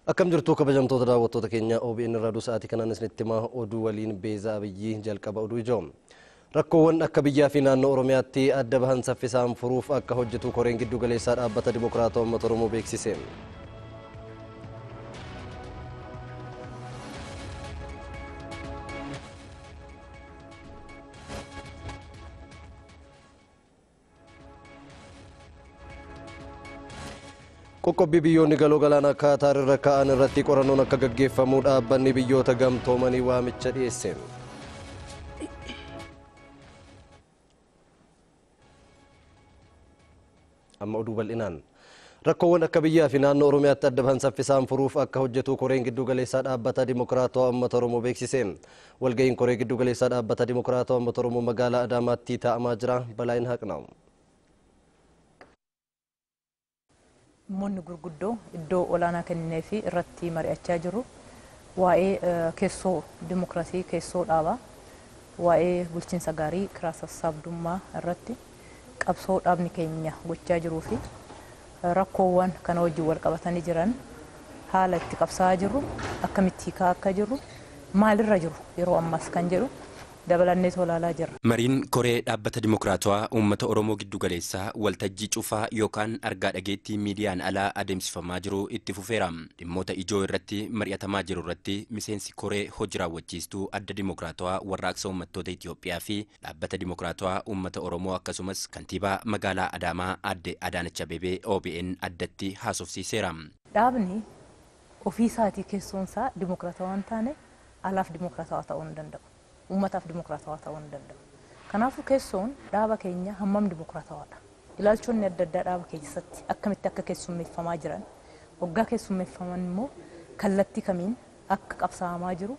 Akkam jirtu kabajamtoota daawwattoota keenya OBN irraa sa'aatii kanaan isinitti himaa oduu waliin beezaa biyyi jalqaba oduu ijoo. Rakkoowwan akka biyyaa fi naannoo Oromiyaatti adda bahan saffisaan furuuf akka hojjetu koreen giddu galeessaa dhaabbata Dimokiraatawaa Uummata Oromoo beeksise. Qoqqobbii biyyoonni galoo galaana Kaataar irra ka'an irratti qorannoon akka gaggeeffamu dhaabbanni biyyoota gamtoomanii waamicha dhiyeesse. Amma oduu bal'inaan. Rakkoowwan akka biyyaa fi naannoo Oromiyaatti adda bahan saffisaan furuuf akka hojjetu koreen giddu galeessaa dhaabbata Dimokiraatawaa Uummata Oromoo beeksise. Walga'iin koree giddu galeessaa dhaabbata Dimokiraatawaa Uummata Oromoo magaalaa Adaamaatti taa'amaa jira. Balaayin haqnaa. Moonni gurguddoo iddoo olaanaa kennee fi irratti mari'achaa jiru waa'ee keessoo dimokiraasii keessoo dhaabaa waa'ee bulchiinsa gaarii karaa sassaabdummaa irratti qabsoo dhaabni keenya gochaa jiruu fi rakkoowwan kana wajjin wal qabatanii jiran haala itti qabsaa jiru akkamitti hiikaa akka jiru maalirra jiru yeroo ammas kan jedhu dabalannee tolaalaa jirra. Mariin koree dhaabbata Dimokiraatawaa Uummata Oromoo giddu galeessaa waltajjii cufaa yookaan argaa dhageettii miidiyaan alaa adeemsifamaa jiru itti fufeera. Dhimmoota ijoo irratti mari'atamaa jiru irratti miseensi koree hojii raawwachiistuu adda Dimokiraatawaa warraaqsa uummattoota Itoophiyaa fi dhaabbata Dimokiraatawaa Uummata Oromoo akkasumas kantiibaa magaalaa Adaamaa adde Adaanach Abeebee OBN addatti haasofsiiseera. Dhaabni ofii isaatii keessoonsaa Dimokiraatawaa hin taane alaaf Dimokiraatawaa ta'uu hin danda'u. Uummataaf Dimokiraatawaa ta'uu hin danda'u. Kanaafuu keessoon dhaaba keenya hammam Dimokiraatawaadha. Ilaalchonni adda addaa dhaaba keessatti akkamitti akka keessummeeffamaa jiran waggaa keessummeeffaman immoo kallattii kamiin akka qabsaa'amaa jiru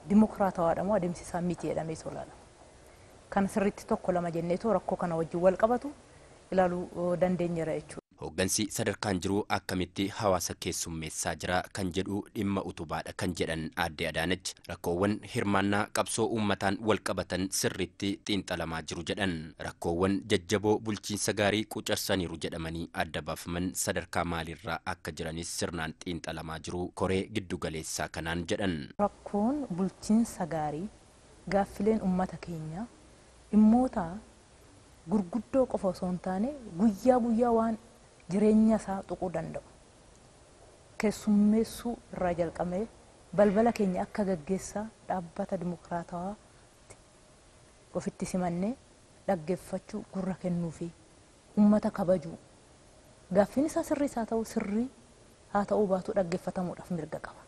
Dimokiraatawaadha moo adeemsisaa miti jedhamee tolaadha. Kan sirriitti tokko lama jenneetoo rakkoo kana wajjin wal qabatu ilaaluu dandeenyeera jechuudha. Hooggansi sadarkaan jiru akkamitti hawaasa keessummeessaa jira kan jedhu dhimma utubaadha kan jedhan adde Adaanach rakkoowwan hirmaannaa qabsoo uummataan wal qabatan sirriitti xiinxalamaa jiru jedhan rakkoowwan jajjaboo bulchiinsa gaarii qucarsaniiru jedhamanii adda baafaman sadarkaa maalirraa akka jiranis sirnaan xiinxalamaa jiru koree giddu galeessaa kanaan jedhan. Rakkoon bulchiinsa gaarii gaaffileen uummata keenya dhimmoota gurguddoo qofa osoo hin taane guyyaa guyyaa waan jireenya isaa tuquu danda'u. Keessummeessuu irraa jalqabee balbala keenya akka gaggeessaa dhaabbata Dimokiraatawaa ofitti simannee dhaggeeffachuu gurra kennuu fi uummata kabajuu gaaffiin isaa sirrii isaa ta'u sirrii haa ta'uu baatu dhaggeeffatamuudhaaf mirga qaba.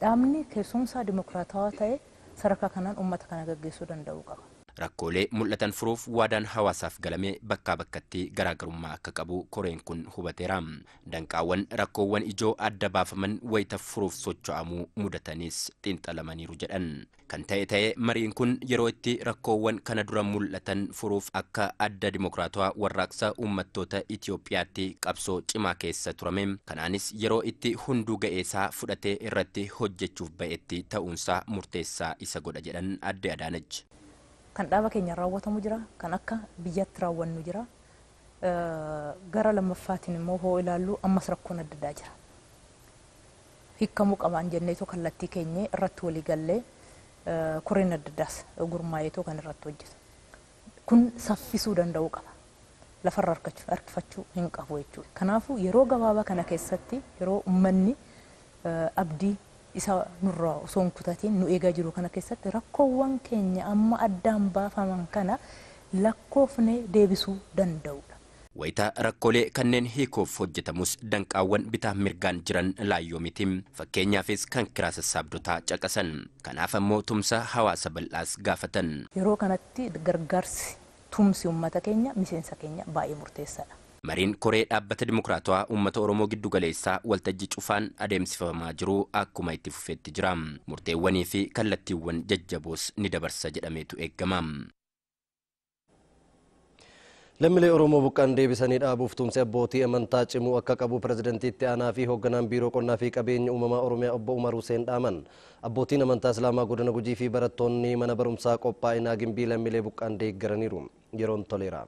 Dhaabni keessumsaa Dimokiraatawaa ta'e sadarkaa kanaan uummata kana gaggeessuu danda'uu qaba. Rakkoolee mul'atan furuuf waadaan hawaasaaf galame bakkaa bakkatti garaagarummaa akka qabu koreen kun hubateera. Danqaawwan rakkoowwan ijoo adda baafaman wayita furuuf socho'amuu mudatanis xiinxalamaniiru jedhan. Kan ta'e mariin kun yeroo itti rakkoowwan kana dura mul'atan furuuf akka adda Dimokiraatawaa warraaqsa uummattoota Itoophiyaatti qabsoo cimaa keessa turame. Kanaanis yeroo itti hunduu ga'eesaa fudhatee irratti hojjechuuf ba'etti ta'uunsaa murteessaa isa godha jedhan adde Adaanach. Kan dhaaba keenya raawwatamu jira, kan akka biyyatti raawwannu jira. Gara lammaffaatiin immoo hoo ilaallu ammas rakkoon adda addaa jira. Hiikamuu qabaan jenneetoo kallattii keenya irratti walii gallee koreen adda addaas gurmaa'eetoo kan irratti hojjetu. Kun saffisuu danda'uu qaba. Lafarra harkifachuu hin qabu jechuudha. Kanaafuu yeroo gabaabaa kana keessatti yeroo uummanni abdii isa nurraa osoo hin kutatiin nu eegaa jiru kana keessatti rakkoowwan keenya amma addaan baafaman kana lakkoofnee deebisuu danda'udha. Wayita rakkoolee kanneen hiikuuf hojjetamus danqaawwan bitaa mirgaan jiran laayyoo miti. Fakkeenyaafis kan kiraa sassaabdotaa caqasan. Kanaaf ammoo tumsa hawaasa bal'aas gaafatan. Yeroo kanatti gargaarsi tumsi uummata keenya miseensa keenya baay'ee murteessaadha. Mariin koree dhaabbata Dimokiraatawaa Uummata Oromoo giddu galeessaa waltajjii cufaan adeemsifamaa jiru akkuma itti fufeetti jira. Murteewwanii fi kallattiiwwan jajjaboos ni dabarsa jedhameetu eegama. Lammiilee Oromoo buqqaan deebisanii dhaabuuf tumsi abbootii amantaa cimuu akka qabu pirezidantiitti aanaa fi hoogganaan biiroo qonnaa fi qabeenya uumamaa Oromiyaa obbo Umar Hussein dhaaman. Abbootiin amantaa Islaamaa godina Gujii fi barattoonni mana barumsaa qophaa'inaa gimbii lammiilee buqqaan deeggaraniiru. Yeroon toleera.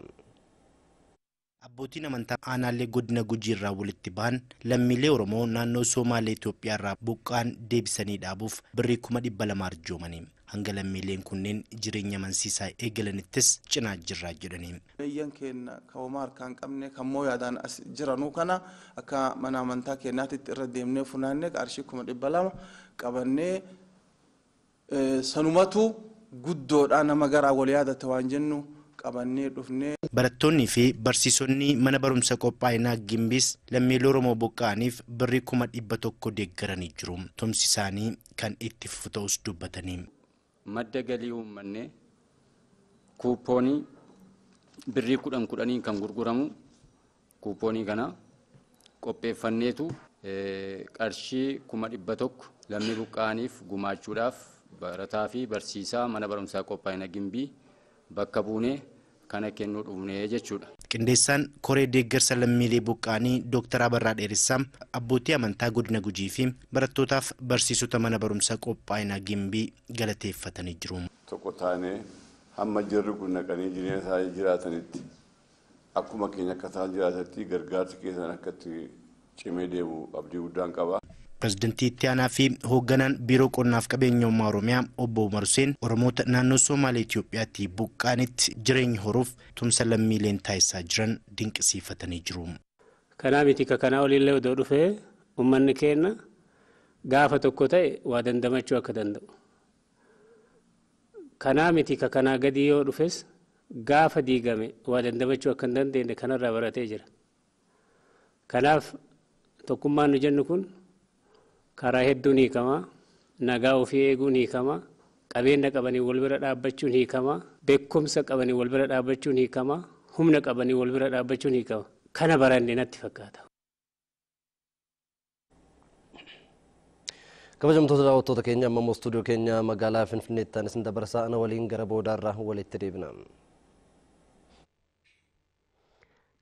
Abbootiin amantaa aanaalee godina Gujii irraa walitti ba'an lammiilee Oromoo naannoo Somaalee Itoophiyaa irraa buqqaan deebisanii dhaabuuf birrii 200 arjoomanii hanga lammiileen kunneen jireenya amansiisaa eegalanittis cinaa jirraa jedhanii. Biyyan keenya kaawwamaa harkaan qabne kan moo yaadaan as jiranuu kana akka mana amantaa keenyaatitti irra deemnee funaannee qarshii 200 qabannee sanumatu guddoodhaa nama garaa wal yaadate waan jennu qabannee dhufnee. Barattoonni fi barsiisonni mana barumsa qophaa'inaa Gimbiis lammiilee Oromoo buqqaaniif birrii 100 deeggaranii jiru. Tumsi isaanii kan itti fufu ta'us dubbatanii. Madda galii uummanne kuupoonii birrii 10 kan gurguramu kuupoonii kana qopheeffanneetu qarshii 100 lammii buqqaaniif gumaachuudhaaf barataa fi barsiisaa mana barumsaa qophaa'inaa Gimbii bakka buunee kana kennuu dhufnee jechuudha. Qindeessaan koree deeggarsa lammiilee buqqaanii Dr. Abarraa Dheeressaa abbootii amantaa godina Gujii fi barattootaaf barsiisota mana barumsaa qophaa'inaa Gimbii galateeffatanii jiru. Tokko taanee hamma jirri kun naqanii jireenya isaa jiraatanitti akkuma keenya akka isaan jiraatanitti gargaarsi keessan akkatti cimee deemu abdii guddaan qaba. Pireezidantii itti aanaa fi hoogganaan biiroo qonnaaf qabeenyummaa Oromiyaa obbo Umar Hussein Oromoota naannoo Somaalee Itoophiyaatti buqqaanitti jireenya horuuf tumsa lammiileen taasisaa jiran dinqisiifatanii jiru. Kanaa miti kanaa olillee odoo dhufee uummanni keenya gaafa tokko ta'e waa dandamachuu akka danda'u. Kanaa miti kanaa gadi yoo dhufes gaafa diigame waa dandamachuu akka hin dandeenye kanarraa baratee jira. Kanaaf tokkummaan nu jennu kun karaa hedduun hiikamaa, nagaa ofii eeguun hiikamaa, qabeenya qabanii wal bira dhaabbachuun hiikamaa, beekumsa qabanii wal bira dhaabbachuun hiikamaa, humna qabanii wal bira dhaabbachuun hiikama. Kana baranne natti fakkaata. Kabajamtoota daawwattoota keenya amma stuudiyoo keenya magaalaa Finfinneetti isin dabarsaa ana waliin gara boodaarraa walitti deebina.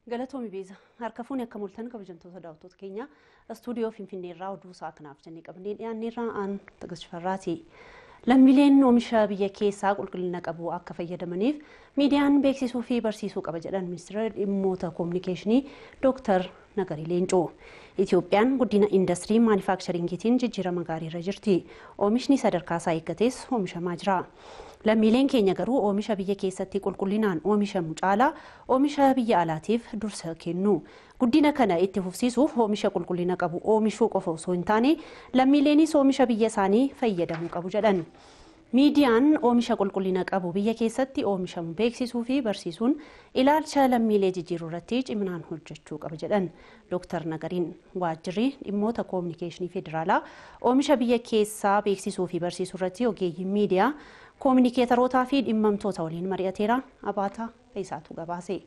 Galatoomi Beeza harka fuuni akka mul'atan kabajamtoota daawwattoota keenya stuudiyoo Finfinnee irraa oduu isaa kanaaf jennee qabnee dhiyaanne irraa aan Tagasfarraati. Lammiileen oomisha biyya keessaa qulqullina qabu akka fayyadamaniif miidiyaan beeksisuu fi barsiisuu qaba jedhan ministeera dhimmoota koominikeeshinii Dr. Nagarii Leencoo. Itoophiyaan guddina industirii maanifaakscharingiitiin jijjiirama gaariirra jirti. Oomishni sadarkaa isaa eeggates oomishamaa jira. Lammiileen keenya garuu oomisha biyya keessatti qulqullinaan oomishamu caalaa oomisha biyya alaatiif dursa kennu. Guddina kana itti fufsiisuuf oomisha qulqullina qabu oomishuu qofa osoo hin taane lammiileenis oomisha biyya isaanii fayyadamuu qabu jedhan. Miidiyaan oomisha qulqullina qabu biyya keessatti oomishamu beeksisuu fi barsiisuun ilaalcha lammiilee jijjiiruu irratti ciminaan hojjechuu qaba jedhan Dr. Nagariin. Waajjirri dhimmoota koominikeeshinii federaalaa oomisha biyya keessaa beeksisuu fi barsiisuu irratti ogeeyyiin miidiyaa koominikeetarootaa fi dhimmamtoota waliin mari'ateera. Abaataa Faayisaatu gabaase.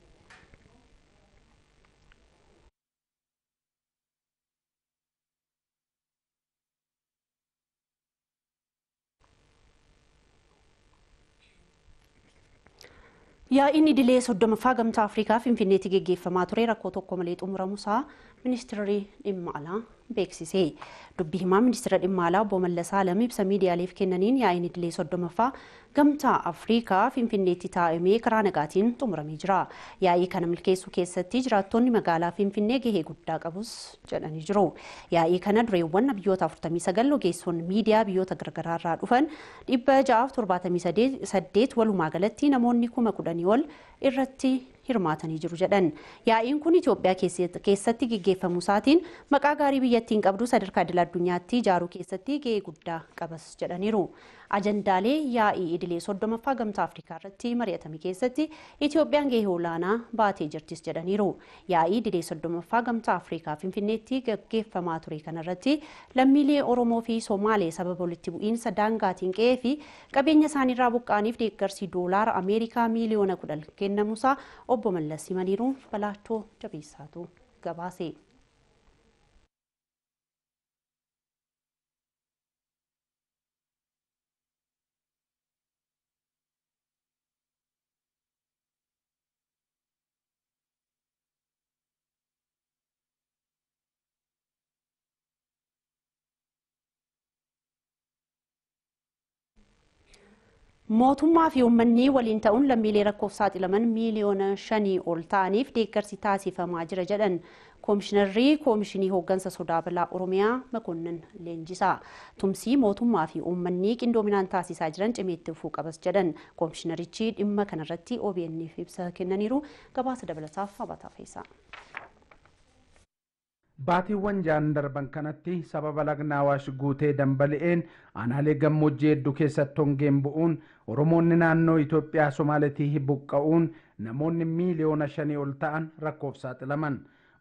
Yaa'iin idilee 30ffaa gamtaa Afrikaa Finfinneetti geggeeffamaa ture rakkoo tokko malee xumuramuusaa ministeerri dhimma alaa beeksise. Dubbii himaa ministeera dhimma alaa obbo Mallas Alam ibsa miidiyaaleef kennaniin yaa'iin idilee 30ffaa gamtaa Afrikaa Finfinneetti taa'amee karaa nagaatiin xumuramee jira. Yaa'ii kana milkeessuu keessatti jiraattonni magaalaa Finfinnee gahee guddaa qabus jedhanii jiru. Yaa'ii kana dureewwan biyyoota 49 ogeessonni miidiyaa biyyoota garaagaraa irraa dhufan 678 walumaa galatti namoonni 10,000 ol irratti hirmaatanii jiru jedhan. Yaa'iin kun Itoophiyaa keessatti geggeeffamuu isaatiin maqaa gaarii biyyattiin qabdu sadarkaa idil addunyaatti ijaaruu keessatti gahee guddaa qabas jedhaniiru. Ajandaalee yaa'ii idilee 30ffaa gamtaa Afrikaa irratti mari'atame keessatti Itoophiyaan gahee olaanaa baatee jirtis jedhaniiru. Yaa'ii idilee 30ffaa gamtaa Afrikaa Finfinneetti geggeeffamaa ture kanarratti lammiilee Oromoo fi Somaalee sababa walitti bu'iinsa daangaatiin qe'ee fi qabeenya isaaniirraa buqqaaniif deeggarsi doolaara Ameerikaa miliyoona 10 kennamuusaa obbo Mallas himaniiru. Balaachoo Jabeessaatu gabaase. mootummaa fi uummanni waliin ta'uun lammiilee rakkoof saaxilaman miiliyoona 5 ol ta'aniif deeggarsi taasifamaa jira jedhan Koomishinarri Koomishinii Hooggansa Sodaa Balaa Oromiyaa Makonnin Leenjisaa. Tumsii mootummaa fi uummanni qindoominaan taasisaa jiran cimeetti fufuu qabas jedhan Koomishinarichi dhimma kanarratti OBN'f ibsa kennaniiru. Gabaasa dabalataaf Abataa Feesaa. Baatiiwwan jaan darban kanatti sababa lagna Awaash guutee dambali'een aanaalee gammoojjii hedduu keessatti hongeen bu'uun Oromoonni naannoo Itoophiyaa Somaaleetii buqqa'uun namoonni miiliyoona 5 ol ta'an rakkoof saaxilaman.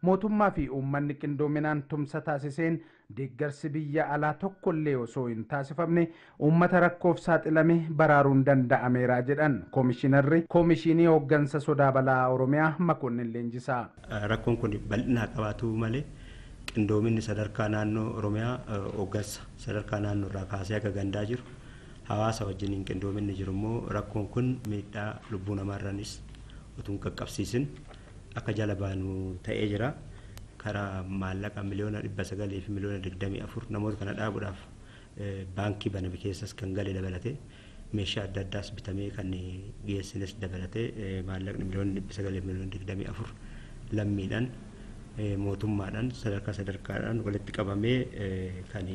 Mootummaa fi uummanni qindoominaan tumsa taasiseen deeggarsi biyya alaa tokkollee osoo hin taasifamne uummata rakkoof saaxilame baraaruun danda'ameera jedhan Koomishinarri Koomishinii Hooggansa Sodaa Balaa Oromiyaa Makonnin Leenjisaa. Rakkoon kun bal'inaa qabaatu malee qindoominni sadarkaa naannoo Oromiyaa hooggansa sadarkaa naannoo irraa kaasee akka gandaa jiru hawaasa wajjin qindoominni jiru immoo rakkoon kun miidhaa lubbuu namaarranis utuu hin qaqqabsiisin akka jala baanu ta'ee jira. Karaa maallaqa miliyoona 900 fi miliyoona 24 namoota kana dhaabuudhaaf baankii baname keessas kan gale dabalatee meeshaa adda addaas bitamee kan geessines dabalatee maallaqni miliyoona 900 fi miliyoona 24 lammiidhaan mootummaadhaan sadarkaadhaan walitti qabamee kan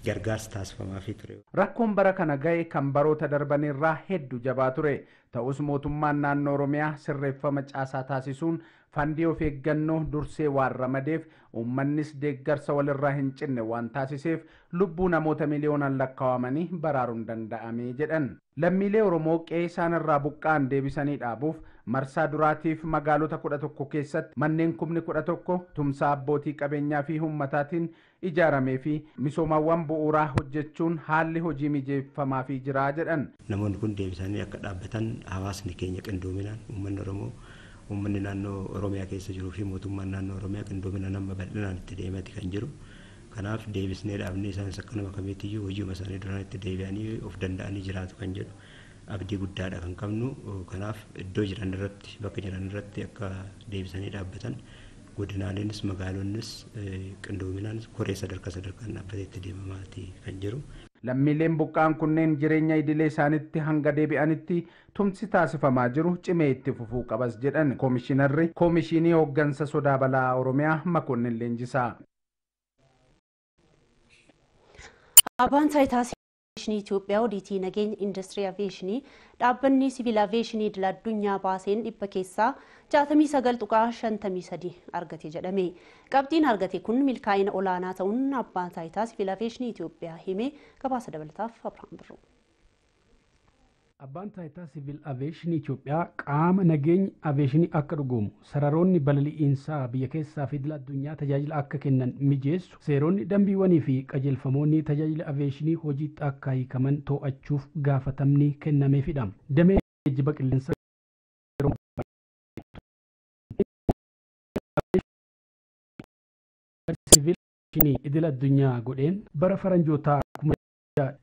gargaarsa taasifamaafii ture. Rakkoon bara kana ga'e kan baroota darbanirraa hedduu jabaa ture. Ta'us mootummaan naannoo Oromiyaa sirreeffama caasaa taasisuun fandii of eeggannoo dursee waan ramadeef uummannis deeggarsa walirraa hin cinne waan taasiseef lubbuu namoota miliyoonaan lakkaawamanii baraaruun danda'amee jedhan. Lammiilee Oromoo qe'ee isaanirraa buqqa'an deebisanii dhaabuuf marsaa duraatiif magaalota 11 keessatti manneen 11,000 tumsa abbootii qabeenyaa fi uummataatiin ijaaramee fi misoomawwan bu'uuraa hojjechuun haalli hojii mijeeffamaa fi jiraa jedhan. Namoonni kun deebisanii akka dhaabbatan hawaasni keenya qindoominaan uummanni Oromoo uummanni naannoo Oromiyaa keessa jiruu fi mootummaan naannoo Oromiyaa qindoominaan amma bal'inaan itti deemati kan jiru. Kanaaf deebisnee dhaabnee isaanis akka nama kamiitiyyuu hojiima isaanii duraan itti deebi'anii of danda'anii jiraatu kan jedhu abdii guddaadha kan qabnu. Kanaaf iddoo jiran irratti bakka jiran irratti akka deebisanii dhaabbatan godinaanis magaalonnis qindoominaan koree sadarkaan dhaabbatee itti deemamaati kan jiru. Lammiileen buqqaan kunneen jireenya idilee isaanitti hanga deebi'anitti tumsi taasifamaa jiru cimee itti fufuu qabas jedhan Koomishinarri Koomishinii Hooggansa Sodaa Balaa Oromiyaa Makonnin Leenjisaa. Abbaan taayitaa Aviyeeshinii Itoophiyaa Odiitii Nageenya Industirii Aviyeeshinii dhaabbanni sibiila aviyeeshinii idil addunyaa baaseen dhibba keessaa 69.53 argate jedhame. Qabxiin argate kun milkaa'ina olaanaa ta'uun abbaan taayitaa sibiila aviyeeshinii Itoophiyaa hime. Gabaasa dabalataaf Abrahaam Birruu. Abbaan taayitaa siviil aviyeeshinii Itoophiyaa qaama nageenya aviyeeshinii akka dhugoomu sararoonni balali'iinsaa biyya keessaa fi idil addunyaa tajaajila akka kennan mijeessu seeronni dambiiwwanii fi qajeelfamoonni tajaajila aviyeeshinii hojiitti akka hiikaman to'achuuf gaafatamni kennameefidha. Damee geejjiba qilleensaa siviil aviyeeshinii idil addunyaa godheen bara faranjootaa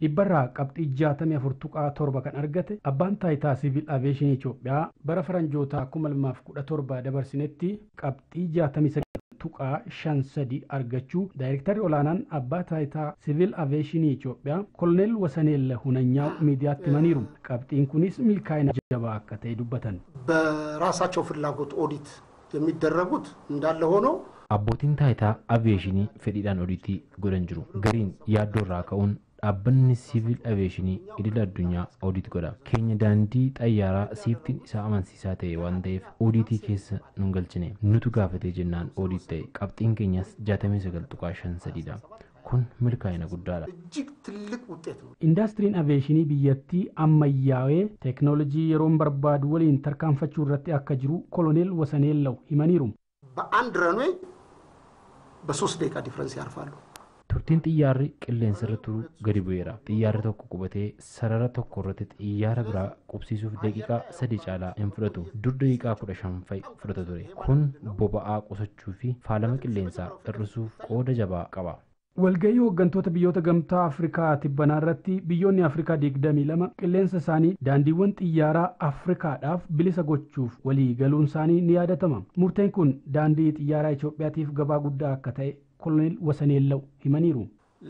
dhibbarraa qabxii 64.7 kan argate abbaan taayitaa siviil aviyeeshinii Itoophiyaa bara faranjootaa 2017 dabarsinetti qabxii 69.53 argachuu daayirektarri olaanaan abbaa taayitaa siviil aviyeeshinii Itoophiyaa koloneel Wasaneel Hunanyaው ሚዲያatti himaniiru. qabxiin kunis milkaa'ina jabaa akka ta'e dubbatan. በራሳቸው ፍላጎት ኦዲት የሚደረጉት እንዳለ ሆኖ abbootiin taayitaa aviyeeshinii fedhiidhaan odiitii godhan jiru. Gariin yaaddoorraa ka'uun dhaabbanni siviil aviyeeshinii idil addunyaa oodiit godha. Keenya daandii xayyaaraa siiftiin isaa amansiisaa ta'e waan ta'eef oodiitii keessa nun galchine. Nutu gaafatee jennaan oodiit ta'e. Qabxiin keenyas 69.53dha. kun milkaa'ina guddaadha. Indastiriin aviyeeshinii biyyattii ammayyaa'ee teeknoolojii yeroon barbaadu waliin tarkaanfachuu irratti akka jiru koloneel Wasaneellaw himaniiru. በአንድ ረንዌይ በ3 ደቂቃ ዲፍረንስ ያርፋሉ። turtiin xiyyaarri qilleensa irra turu gadi bu'eera. Xiyyaarri tokko qubatee sarara tokko irratti xiyyaara biraa qubsiisuuf daqiiqaa 3 caalaa hin fudhatu. Dur daqiiqaa 15 fudhata ture. Kun boba'aa qusachuu fi faalama qilleensaa hir'isuuf qooda jabaa qaba. Walgahii hooggantoota biyyoota gamtaa Afrikaa tibbanaa irratti biyyoonni Afrikaa 22 qilleensa isaanii daandiiwwan xiyyaaraa Afrikaadhaaf bilisa gochuuf walii galuun isaanii ni yaadatama. Murteen kun daandii xiyyaaraa Itoophiyaatiif gabaa guddaa akka ta'e ኮሎኔል ወሰኔላው ይመኒሩ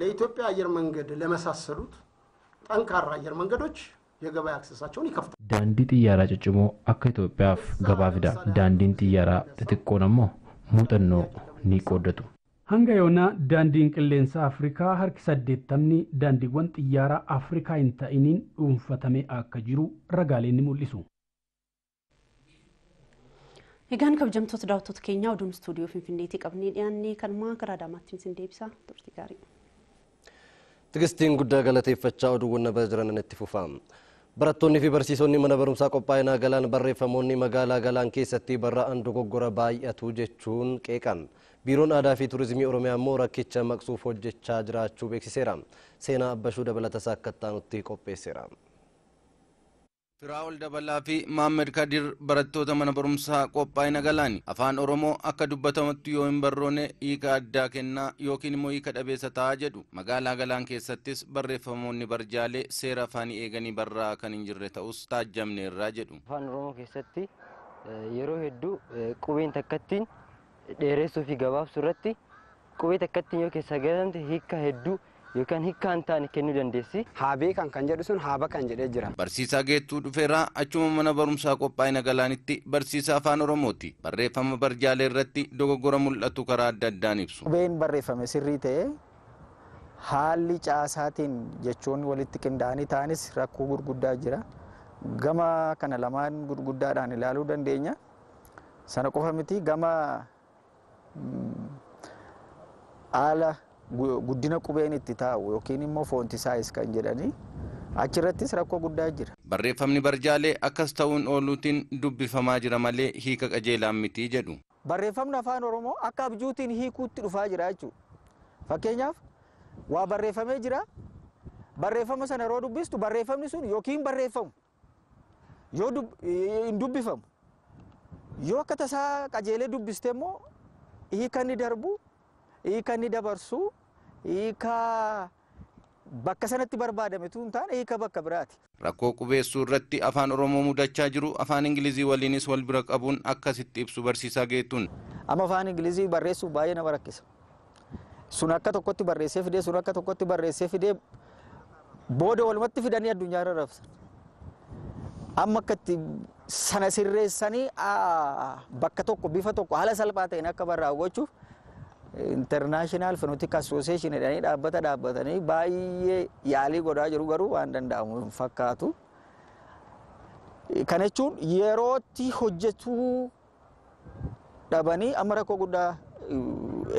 ለኢትዮጵያ አየር መንገድ ለመሳሰሉት ጠንካራ አየር መንገዶች የገበያ አክሰሳቸውን ይከፍታል። ዳንዲ ጥያራ ጭጭሞ akka Itoophiyaaf gabaa fida. Daandiin xiyyaaraa xixiqqoon ammoo muuxannoo ni qooddatu. Hanga yoonaa daandiin qilleensa Afrikaa harki 80 daandiiwwan xiyyaaraa Afrikaa hin ta'iniin dhuunfatamee akka jiru ragaaleen ni mul'isu. Egaan kabajamtoota daawwattoota keenyaa oduun istuudiyoo Finfinneetii qabnee dhiyaannee kanumaa gara Adaamaatti isin deebisa. Turtii gaarii. Tigistiin guddaa galateeffachaa oduuwwan jiran itti fufaa. Barattoonni fi barsiisonni mana barumsaa qophaa'inaa galaan barreeffamoonni magaalaa galaan keessatti barra'an dogoggora baay'atu jechuun qeeqan. Biiroon aadaa fi turizimii Oromiyaa immoo rakkicha maqsuuf hojjechaa jiraachuu beeksiseera. Seenaa Abbashuu dabalatasaa akka itti qopheesseera. Firaa'ol Dabalaa fi Maammed Kadir barattoota mana barumsaa qophaa'ina galaani afaan Oromoo akka dubbatamutti yoo hin barroone hiika addaa kennaa yookiin immoo hiika dhabeessa ta'a jedhu. Magaalaa galaan keessattis barreeffamoonni barjaalee seera afaanii eeganii barraa kan hin jirre ta'us taajjabneerraa jedhu. Afaan Oromoo keessatti yeroo hedduu qubeen takkattiin dheeressuu fi gabaabsuu irratti qubee takkattiin yoo keessa galamte hiika hedduu yookaan hiikkaan taane kennuu dandeessi. Haabee kan jedhu sun haaba kan jedhee jira. Barsiisaa Geettuu dhufeeraa achuma mana barumsaa qophaa'ina galaanitti barsiisaa afaan Oromooti. Barreeffama barjaalee irratti dogoggora mul'atu karaa adda addaan ibsu. Qubeen barreeffame sirrii ta'ee haalli caasaatiin jechoonni walitti qindaa'anii ta'anis rakkoo gurguddaa jira. Gama kana lamaan gurguddaadhaan ilaaluu dandeenya. Sana qofa miti gama haala guddina qubeen itti taa'u yookiin immoo foonti saayis kan jedhanii achirrattis rakkoo guddaa jira. Barreeffamni barjaalee akkas ta'uun ooluutiin dubbifamaa jira malee hiika qajeelaan miti jedhu. Barreeffamni afaan Oromoo akka abjuutiin hiikuutti dhufaa jira jechuudha. Fakkeenyaaf waa barreeffamee jira. Barreeffama sana yeroo dubbistu barreeffamni sun yookiin barreeffamu yoo hin dubbifamu yoo akka tasaa qajeelee dubbiste immoo hiika ni darbu. Hiika ni dabarsu hiika bakka sanatti barbaadame tun taane hiika bakka biraati. Rakkoo qubeessuu irratti afaan Oromoo mudachaa jiru afaan Ingilizii waliinis wal bira qabuun akkasitti ibsu barsiisaa Geettuun. Amma afaan Ingilizii barreessuuf baay'ee nama rakkisa. Sun akka tokkotti barreessee fidee sun akka tokkotti barreessee fidee booda walumatti fidanii addunyaa irra rabsan. Amma akkatti sana sirreessanii bakka tokko bifa tokko haala salphaa ta'een akka barraa'u gochuuf International Phonetic Association jedhanii dhaabbatanii baay'ee yaalii godhaa jiru garuu waan danda'amu hin fakkaatu. Kana jechuun yerootti hojjetuu dhabanii amma rakkoo guddaa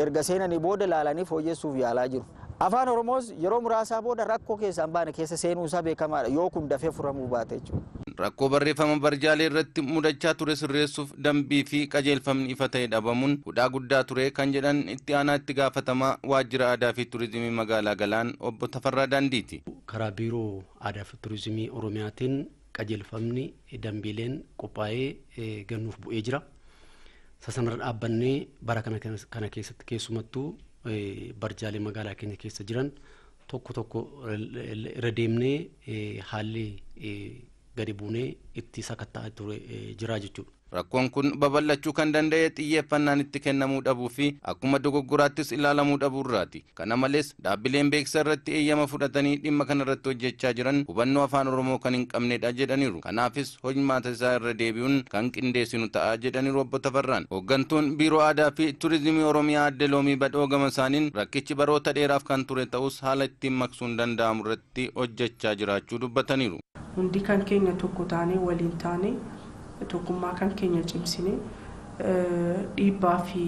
erga seenanii booda ilaalanii fooyyessuuf yaalaa jiru. Afaan Oromoos yeroo muraasaa booda rakkoo keessaan baane keessa seenuu isaa beekamaadha yoo kun dafee furamuu baate jechuudha. Rakkoo barreeffama barjaalee irratti mudachaa ture sirreessuuf dambii fi qajeelfamni ifa ta'e dhabamuun hudhaa guddaa ture kan jedhan itti aanaa itti gaafatamaa waajjira aadaa fi turizimii magaalaa Galaan obbo Tafarraa Daandiiti. Karaa biiroo aadaa fi turizimii Oromiyaatiin qajeelfamni dambiileen qophaa'ee gannuuf bu'ee jira. Sasanarra dhaabbannee bara kana keessatti keessumattuu barjaalee magaalaa keenya keessa jiran tokko tokko irra deemnee haalli gadi buunee itti sakatta'aa ture jira jechuudha. Rakkoon kun babal'achuu kan danda'e xiyyeeffannaan itti kennamuu dhabuu fi akkuma dogoggoraattis ilaalamuu dhabuurraati. Kana malees dhaabbileen beeksisa irratti eeyyama fudhatanii dhimma kana irratti hojjechaa jiran hubannoo afaan Oromoo kan hin qabnedha jedhaniiru. Kanaafis hojmaata isaa irra deebi'uun kan qindeessinu ta'a jedhaniiru obbo Tafarraan. Hooggantuun biiroo aadaa fi turizimii Oromiyaa adde Loomii Badhoo gama isaaniin rakkichi baroota dheeraaf kan ture ta'us haala ittiin maqsuun danda'amu irratti hojjechaa jiraachuu dubbataniiru. Hundi kan keenya tokko taanee waliin taanee tokkummaa kan keenya cimsine dhiibbaa fi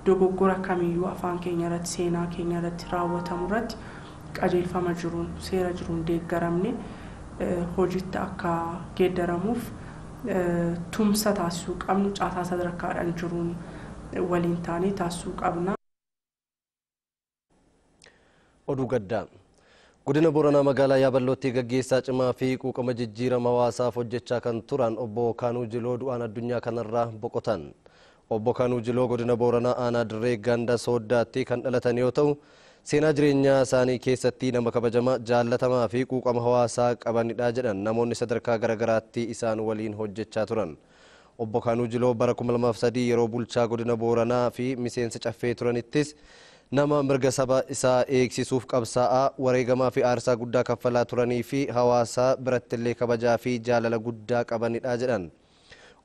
dogoggora kamiyyuu afaan keenya irratti seenaa keenya irratti raawwatamu irratti qajeelfama jiruun seera jiruun deeggaramne hojiitti akka geeddaramuuf tumsa taasisuu qabnu caasaa sadarkaadhaan jiruun waliin taanee taasisuu qabna. Oduu gaddaa. Godina Booranaa magaalaa Yaabalootti gaggeessaa cimaa fi quuqama jijjiirama hawaasaaf hojjechaa kan turan obbo Kaanuu Jiloo du'aan addunyaa kanarraa boqotan. Obbo Kaanuu Jiloo godina Booranaa aanaa Dirree Ganda Sooddaatti kan dhalatan yoo ta'u, seenaa jireenyaa isaanii keessatti nama kabajamaa, jaallatamaa fi quuqama hawaasaa qabanidha jedhan namoonni sadarkaa garaagaraatti isaan waliin hojjechaa turan. Obbo Kaanuu Jiloo bara 2003 yeroo bulchaa godina Booranaa fi miseensa caffee turanittis nama mirga saba isaa eegsisuuf qabsaa'aa wareegamaa fi aarsaa guddaa kaffalaa turanii fi hawaasa birattillee kabajaa fi jaalala guddaa qabanidha jedhan.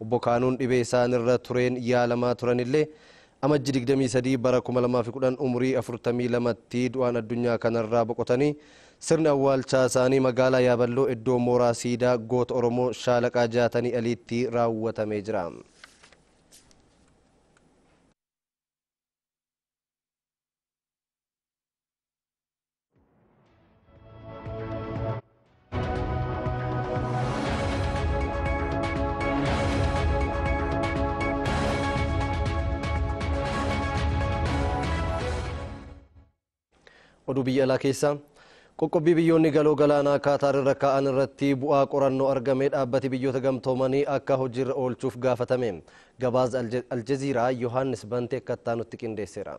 Obbo Kaanuun dhibee isaanirra tureen yaalamaa turanillee amajji 23 bara 2010 umurii 42tti du'aan addunyaa kanarraa boqotanii sirni awwaalchaa isaanii magaalaa Yaaballoo iddoo mooraa siidaa goota Oromoo Shaalaqaa Jaatanii Aliitti raawwatamee jira. Oduu biyya alaa keessaa qoqqobbii biyyoonni galoo galaanaa Kaataar irra ka'an irratti bu'aa qorannoo argamee dhaabbati biyyoota gamtoomanii akka hojiirra oolchuuf gaafatame. Gabaasa Aljaziiraa Yohaannis Bantee akka nutti qindeesseera.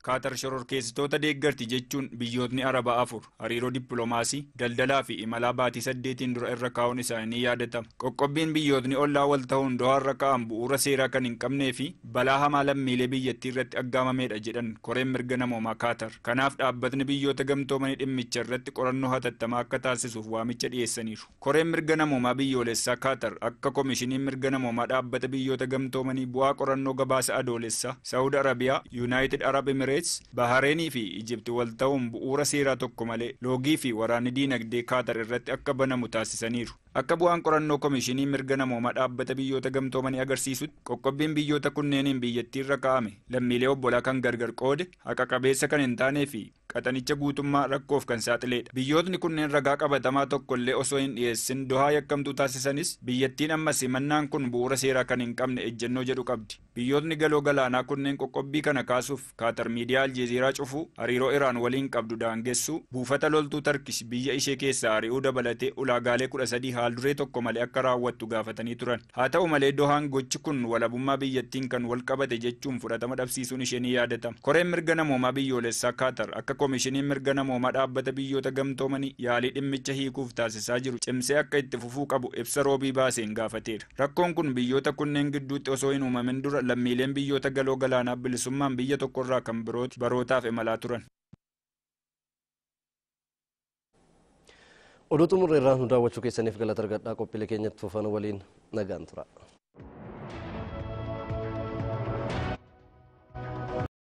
Kaatar shororkeessitoota deeggarti jechuun biyyootni Arabaa afur hariiroo dippiloomaasii, daldalaa fi imalaa baatii 8 dura irra kaa'uun isaanii yaadatama. Qoqqobbiin biyyootni ollaa wal ta'uun Dohaa irra kaa'an bu'uura seeraa kan hin qabnee fi balaa hamaa lammiilee biyyattii irratti aggaamamedha jedhan koreen mirga namoomaa Kaatar. Kanaaf dhaabbatni biyyoota gamtoomanii dhimmicha irratti qorannoo hatattamaa akka taasisuuf waamicha dhiyeessaniiru. Koreen mirga namoomaa biyyoolessaa Kaatar akka komishiniin mirga namoomaa dhaabbata biyyoota gamtoomanii bu'aa qorannoo gabaasa adoolessaa Saawud Arabiyaa, Yuunaayitid Arab Emireets, Bahareenii fi Ijipti wal ta'uun bu'uura seeraa tokko malee loogii fi waraanni diinagdee Kaatar irratti akka banamu taasisaniiru. Akka bu'aan qorannoo komishinii mirga namoomaa dhaabbata biyyoota gamtoomanii agarsiisutti qoqqobbiin biyyoota kunneeniin biyyattii irra kaa'ame lammiilee obbolaa kan gargar qoode, haqa qabeessa kan hin taanee fi qaxanicha guutummaa rakkoof kan saaxiledha. Biyyootni kunneen ragaa qabatamaa tokkollee osoo hin dhiyeessin Dohaa yakkamtuu taasisanis biyyattiin ammas himannaan kun bu'uura seeraa kan hin qabne ejjennoo jedhu qabdi. Biyyootni galoo galaanaa kunneen qoqqobbii kana kaasuuf Kaatar miidiyaa Aljeeziraa cufuu, hariiroo Iraan waliin qabdu daangessuu, buufata loltuu Tarkish biyya ishee keessaa ari'uu dabalatee ulaagaalee 13 haal duree tokko malee akka raawwattu gaafatanii turan. Haa ta'u malee Dohaan gochi kun walabummaa biyyattiin kan wal qabate jechuun fudhatama dhabsiisuun ishee ni yaadatama. Koreen mirga namoomaa biyyoolessaa Kaatar akka komishiniin mirga namoomaa dhaabbata biyyoota gamtoomanii yaalii dhimmicha hiikuuf taasisaa jiru cimsee akka itti fufuu qabu ibsa roobii baaseen gaafateera. Rakkoon kun biyyoota kunneen gidduutti osoo hin uumamin dura lammiileen biyyoota galoo galaanaa bilisummaan biyya tokkorraa kan birooti barootaaf imalaa turan. Oduu xumurreerraa nu daawwachuu keessaniif galata argadhaa. Qophiilee keenyatti fufan waliin nagaan tura.